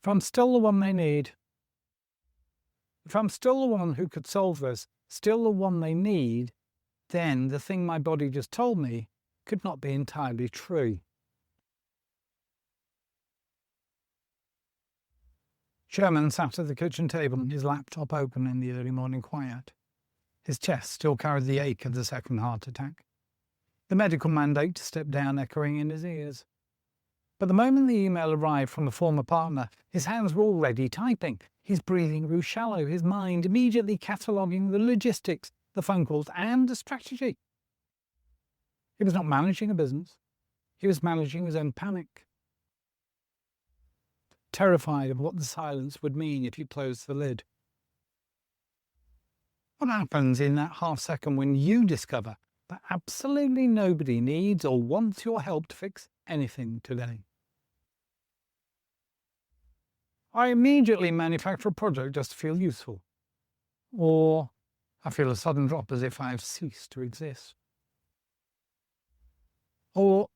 If I'm still the one they need, if I'm still the one who could solve this, still the one they need, then the thing my body just told me could not be entirely true. Sherman sat at the kitchen table, his laptop open in the early morning quiet. His chest still carried the ache of the second heart attack. The medical mandate to step down echoing in his ears. But the moment the email arrived from the former partner, his hands were already typing. His breathing grew shallow, his mind immediately cataloguing the logistics, the phone calls, and the strategy. He was not managing a business. He was managing his own panic. Terrified of what the silence would mean if you closed the lid. What happens in that half second when you discover that absolutely nobody needs or wants your help to fix anything today? I immediately manufacture a project just to feel useful. Or I feel a sudden drop as if I have ceased to exist. Or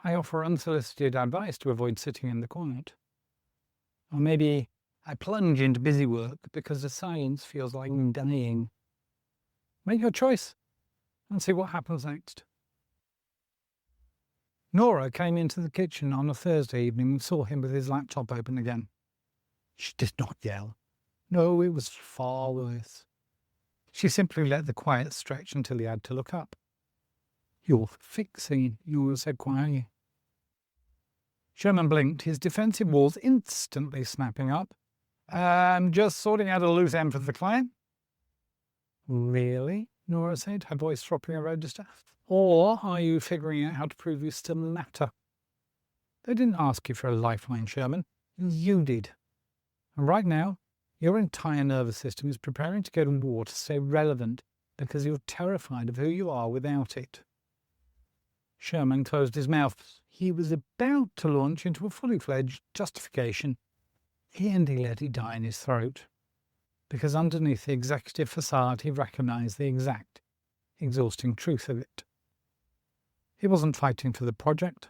I offer unsolicited advice to avoid sitting in the quiet. Or maybe I plunge into busy work because the silence feels like dying. Make your choice and see what happens next. Nora came into the kitchen on a Thursday evening and saw him with his laptop open again. She did not yell. No, it was far worse. She simply let the quiet stretch until he had to look up. You're fixing, Nora said quietly. Sherman blinked, his defensive walls instantly snapping up. I'm just sorting out a loose end for the client. Really? Nora said, her voice dropping a register. Or are you figuring out how to prove you still matter? They didn't ask you for a lifeline, Sherman. You did. And right now, your entire nervous system is preparing to go to war to stay relevant because you're terrified of who you are without it. Sherman closed his mouth. He was about to launch into a fully fledged justification, and he let it die in his throat. Because underneath the executive facade, he recognized the exact, exhausting truth of it. He wasn't fighting for the project.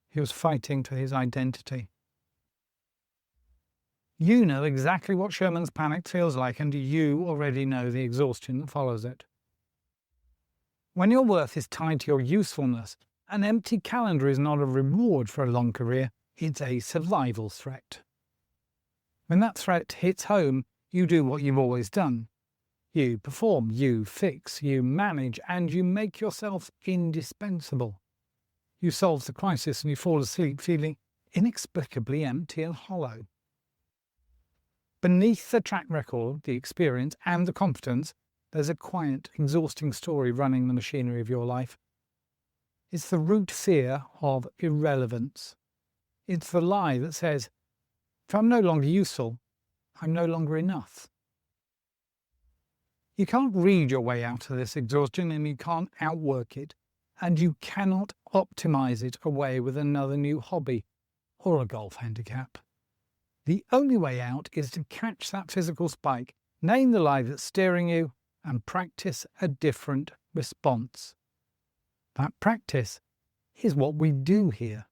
He was fighting for his identity. You know exactly what Sherman's panic feels like, and you already know the exhaustion that follows it. When your worth is tied to your usefulness, an empty calendar is not a reward for a long career, it's a survival threat. When that threat hits home, you do what you've always done. You perform, you fix, you manage, and you make yourself indispensable. You solve the crisis and you fall asleep feeling inexplicably empty and hollow. Beneath the track record, the experience, and the confidence, there's a quiet, exhausting story running the machinery of your life. It's the root fear of irrelevance. It's the lie that says, if I'm no longer useful, I'm no longer enough. You can't read your way out of this exhaustion and you can't outwork it, and you cannot optimize it away with another new hobby or a golf handicap. The only way out is to catch that physical spike, name the lie that's steering you, and practice a different response. That practice is what we do here.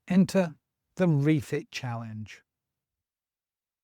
Enter the Refit Challenge.